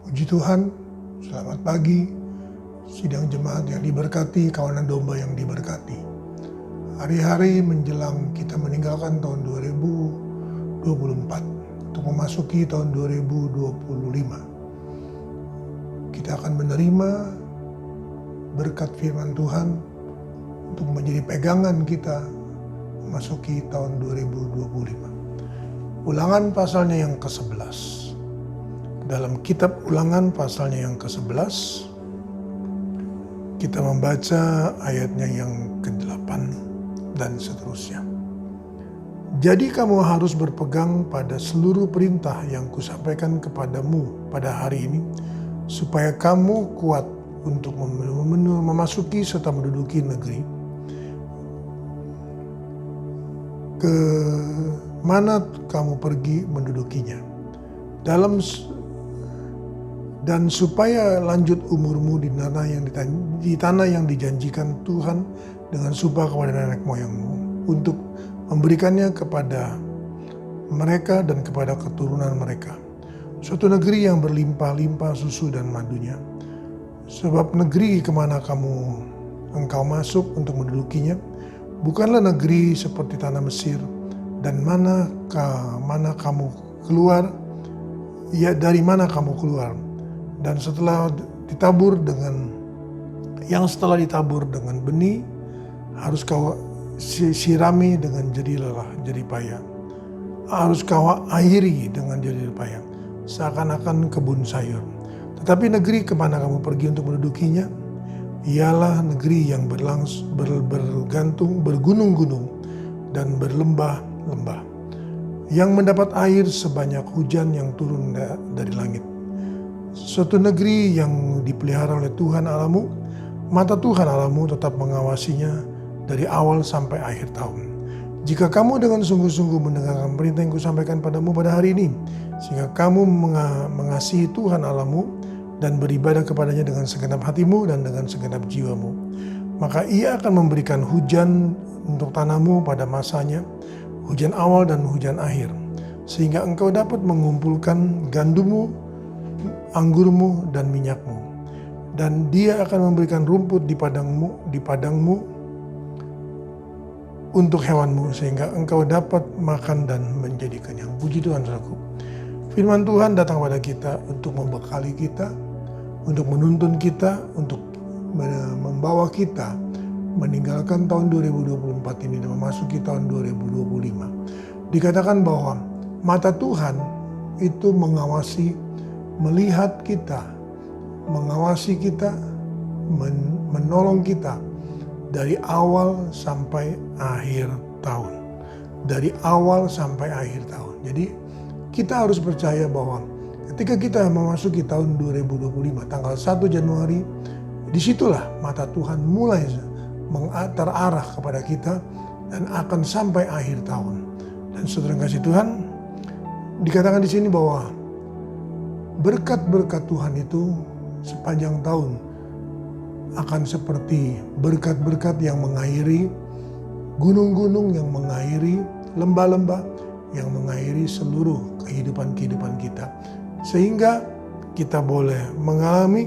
Puji Tuhan, selamat pagi, sidang jemaat yang diberkati, kawanan domba yang diberkati. Hari-hari menjelang kita meninggalkan tahun 2024 untuk memasuki tahun 2025. Kita akan menerima berkat firman Tuhan untuk menjadi pegangan kita memasuki tahun 2025. Ulangan pasalnya yang ke-11. Dalam kitab Ulangan pasalnya yang ke-11, kita membaca ayatnya yang ke-8 dan seterusnya. Jadi kamu harus berpegang pada seluruh perintah yang kusampaikan kepadamu pada hari ini, supaya kamu kuat untuk memasuki serta menduduki negeri ke mana kamu pergi mendudukinya. Dan supaya lanjut umurmu di tanah yang dijanjikan Tuhan dengan sumpah kepada nenek moyangmu, untuk memberikannya kepada mereka dan kepada keturunan mereka, suatu negeri yang berlimpah-limpah susu dan madunya. Sebab negeri kemana engkau masuk untuk mendudukinya bukanlah negeri seperti tanah Mesir, dan mana kamu keluar, dari mana kamu keluar, dan setelah ditabur dengan benih, harus kau sirami dengan jerih payah, harus kau airi dengan jerih payah, seakan-akan kebun sayur. Tetapi negeri kemana kamu pergi untuk mendudukinya, ialah negeri yang bergunung-gunung dan berlembah-lembah, yang mendapat air sebanyak hujan yang turun dari langit. Suatu negeri yang dipelihara oleh Tuhan Allahmu, mata Tuhan Allahmu tetap mengawasinya dari awal sampai akhir tahun. Jika kamu dengan sungguh-sungguh mendengarkan perintah yang kusampaikan padamu pada hari ini, sehingga kamu mengasihi Tuhan Allahmu dan beribadah kepadanya dengan segenap hatimu dan dengan segenap jiwamu, maka Ia akan memberikan hujan untuk tanahmu pada masanya, hujan awal dan hujan akhir, sehingga engkau dapat mengumpulkan gandummu, anggurmu dan minyakmu. Dan Dia akan memberikan rumput di padangmu untuk hewanmu, sehingga engkau dapat makan dan menjadi kenyang. Puji Tuhan, saudaraku. Firman Tuhan datang pada kita untuk membekali kita, untuk menuntun kita, untuk membawa kita meninggalkan tahun 2024 ini dan memasuki tahun 2025. Dikatakan bahwa mata Tuhan itu melihat kita, mengawasi kita, menolong kita dari awal sampai akhir tahun. Dari awal sampai akhir tahun. Jadi kita harus percaya bahwa ketika kita memasuki tahun 2025, tanggal 1 Januari, disitulah mata Tuhan mulai terarah kepada kita dan akan sampai akhir tahun. Dan saudara kasih Tuhan, dikatakan di sini bahwa berkat-berkat Tuhan itu sepanjang tahun akan seperti berkat-berkat yang mengairi gunung-gunung, yang mengairi lembah-lembah, yang mengairi seluruh kehidupan kita. Sehingga kita boleh mengalami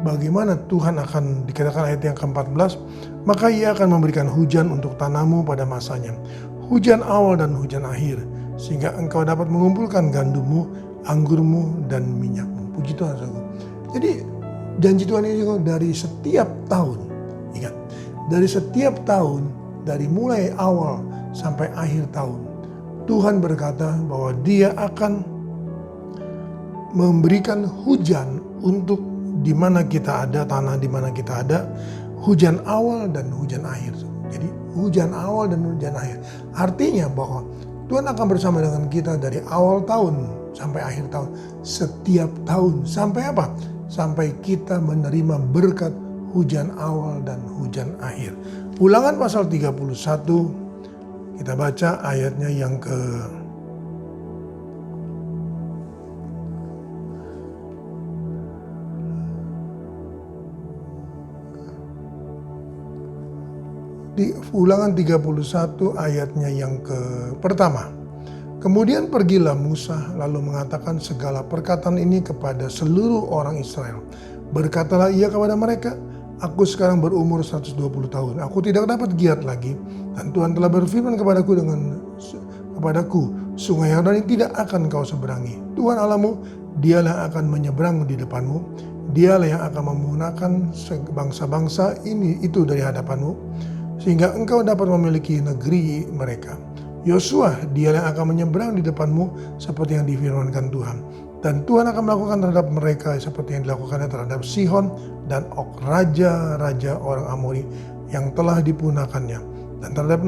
bagaimana Tuhan akan, dikatakan ayat yang ke-14, maka Ia akan memberikan hujan untuk tanahmu pada masanya, hujan awal dan hujan akhir, sehingga engkau dapat mengumpulkan gandummu, anggurmu dan minyakmu. Puji Tuhan, saudara. Jadi janji Tuhan ini dari setiap tahun. Ingat, dari setiap tahun, dari mulai awal sampai akhir tahun, Tuhan berkata bahwa Dia akan memberikan hujan untuk di mana kita ada, tanah di mana kita ada, hujan awal dan hujan akhir. Jadi hujan awal dan hujan akhir. Artinya bahwa Tuhan akan bersama dengan kita dari awal tahun sampai akhir tahun. Setiap tahun. Sampai apa? Sampai kita menerima berkat hujan awal dan hujan akhir. Ulangan pasal 31, kita baca ayatnya yang di Ulangan 31 ayatnya yang pertama. Kemudian pergilah Musa lalu mengatakan segala perkataan ini kepada seluruh orang Israel. Berkatalah ia kepada mereka, aku sekarang berumur 120 tahun, aku tidak dapat giat lagi. Dan Tuhan telah berfirman kepadaku, sungai Yordan ini tidak akan kau seberangi. Tuhan Allahmu, dialah yang akan menyeberang di depanmu. Dialah yang akan memunahkan bangsa-bangsa itu dari hadapanmu, sehingga engkau dapat memiliki negeri mereka. Yosua, dialah yang akan menyeberang di depanmu seperti yang difirmankan Tuhan. Dan Tuhan akan melakukan terhadap mereka seperti yang dilakukannya terhadap Sihon dan Og, raja-raja orang Amori yang telah dipunahkannya. Dan terhadap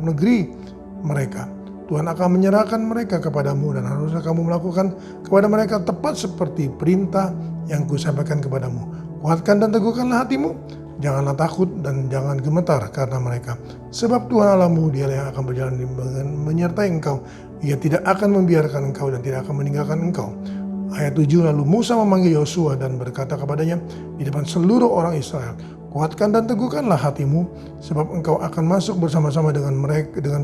negeri mereka. Tuhan akan menyerahkan mereka kepadamu dan haruslah kamu melakukan kepada mereka tepat seperti perintah yang kusampaikan kepadamu. Kuatkan dan teguhkanlah hatimu. Janganlah takut dan jangan gemetar karena mereka. Sebab Tuhan Allahmu, dialah yang akan berjalan menyertai engkau. Ia tidak akan membiarkan engkau dan tidak akan meninggalkan engkau. Ayat 7, lalu Musa memanggil Yosua dan berkata kepadanya di depan seluruh orang Israel, kuatkan dan teguhkanlah hatimu, sebab engkau akan masuk bersama-sama dengan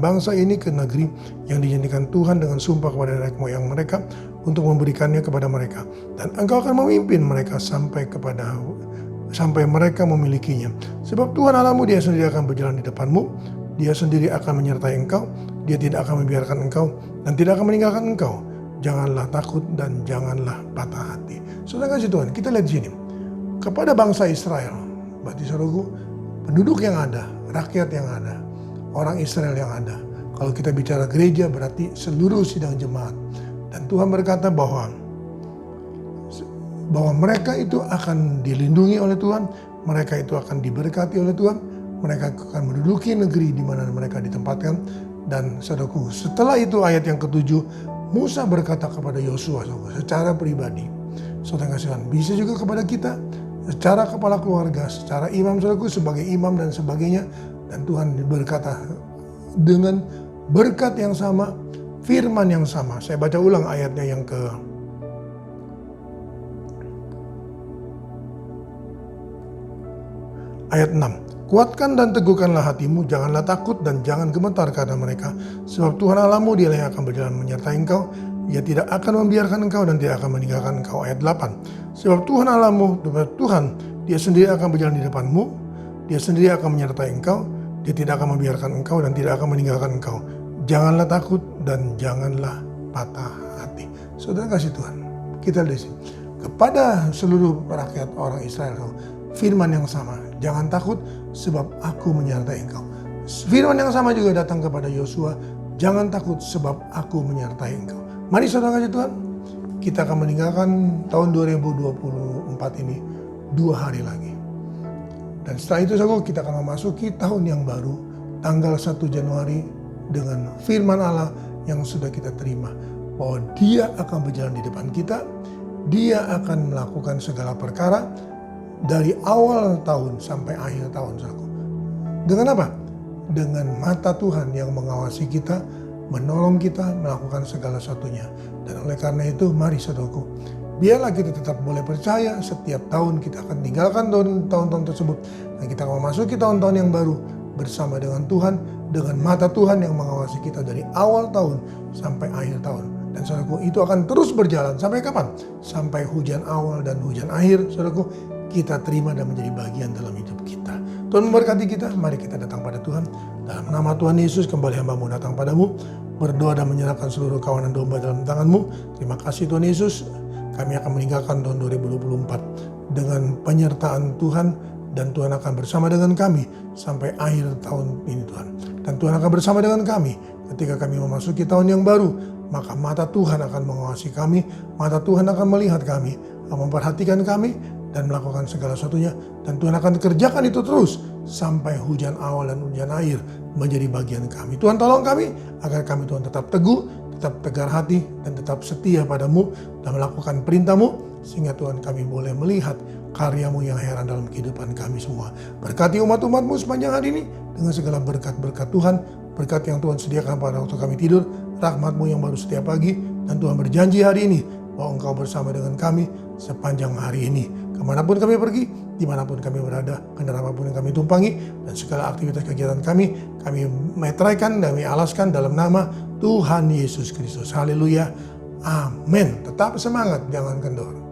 bangsa ini ke negeri yang dijanjikan Tuhan dengan sumpah kepada nenek moyang mereka untuk memberikannya kepada mereka. Dan engkau akan memimpin mereka sampai mereka memilikinya. Sebab Tuhan Allahmu, dia sendiri akan berjalan di depanmu, dia sendiri akan menyertai engkau, dia tidak akan membiarkan engkau dan tidak akan meninggalkan engkau. Janganlah takut dan janganlah patah hati. Saudara kasih Tuhan, kita lihat di sini. Kepada bangsa Israel, berarti saudaraku, penduduk yang ada, rakyat yang ada, orang Israel yang ada. Kalau kita bicara gereja berarti seluruh sidang jemaat. Dan Tuhan berkata bahwa mereka itu akan dilindungi oleh Tuhan, mereka itu akan diberkati oleh Tuhan, mereka akan menduduki negeri di mana mereka ditempatkan. Dan saudaraku, setelah itu ayat yang ke-7, Musa berkata kepada Yosua secara pribadi. Saudara kasihan, bisa juga kepada kita, secara kepala keluarga, secara imam saudaraku, sebagai imam dan sebagainya. Dan Tuhan berkata dengan berkat yang sama, firman yang sama. Saya baca ulang ayatnya yang ayat 6. Kuatkan dan teguhkanlah hatimu, janganlah takut dan jangan gemetar karena mereka. Sebab Tuhan Allahmu, dialah yang akan berjalan menyertai engkau. Ia tidak akan membiarkan engkau dan tidak akan meninggalkan engkau. Ayat 8. Sebab Tuhan Allahmu, Tuhan, dia sendiri akan berjalan di depanmu. Dia sendiri akan menyertai engkau. Dia tidak akan membiarkan engkau dan tidak akan meninggalkan engkau. Janganlah takut dan janganlah patah hati. Saudara kasih Tuhan, kita lihat sini. Kepada seluruh rakyat orang Israel, firman yang sama, jangan takut sebab aku menyertai engkau. Firman yang sama juga datang kepada Yosua, jangan takut sebab aku menyertai engkau. Mari saudara kasih Tuhan, kita akan meninggalkan tahun 2024 ini 2 hari lagi. Dan setelah itu saudara, kita akan memasuki tahun yang baru, tanggal 1 Januari dengan firman Allah yang sudah kita terima. Bahwa dia akan berjalan di depan kita, dia akan melakukan segala perkara, dari awal tahun sampai akhir tahun, saudaraku. Dengan apa? Dengan mata Tuhan yang mengawasi kita, menolong kita, melakukan segala sesuatunya. Dan oleh karena itu, mari saudaraku, biarlah kita tetap boleh percaya setiap tahun kita akan tinggalkan tahun-tahun tersebut. Dan kita akan memasuki tahun-tahun yang baru bersama dengan Tuhan, dengan mata Tuhan yang mengawasi kita dari awal tahun sampai akhir tahun. Dan saudaraku, itu akan terus berjalan sampai kapan? Sampai hujan awal dan hujan akhir, saudaraku, kita terima dan menjadi bagian dalam hidup kita. Tuhan memberkati kita, mari kita datang pada Tuhan. Dalam nama Tuhan Yesus, kembali hamba-Mu datang padamu, berdoa dan menyerahkan seluruh kawanan domba dalam tangan-Mu. Terima kasih Tuhan Yesus, kami akan meninggalkan tahun 2024 dengan penyertaan Tuhan, dan Tuhan akan bersama dengan kami sampai akhir tahun ini Tuhan. Dan Tuhan akan bersama dengan kami ketika kami memasuki tahun yang baru, maka mata Tuhan akan mengawasi kami, mata Tuhan akan melihat kami, akan memperhatikan kami, dan melakukan segala sesuatunya. Dan Tuhan akan kerjakan itu terus sampai hujan awal dan hujan akhir menjadi bagian kami. Tuhan tolong kami agar kami Tuhan tetap teguh, tetap tegar hati, dan tetap setia padamu dan melakukan perintah-Mu, sehingga Tuhan kami boleh melihat karya-Mu yang heran dalam kehidupan kami semua. Berkati umat-umat-Mu sepanjang hari ini dengan segala berkat-berkat Tuhan, berkat yang Tuhan sediakan pada waktu kami tidur, rahmat-Mu yang baru setiap pagi, dan Tuhan berjanji hari ini bahwa Engkau bersama dengan kami sepanjang hari ini. Kemanapun kami pergi, dimanapun kami berada, kendaraan apapun yang kami tumpangi, dan segala aktivitas kegiatan kami meteraikan dan kami alaskan dalam nama Tuhan Yesus Kristus. Haleluya. Amin. Tetap semangat, jangan kendor.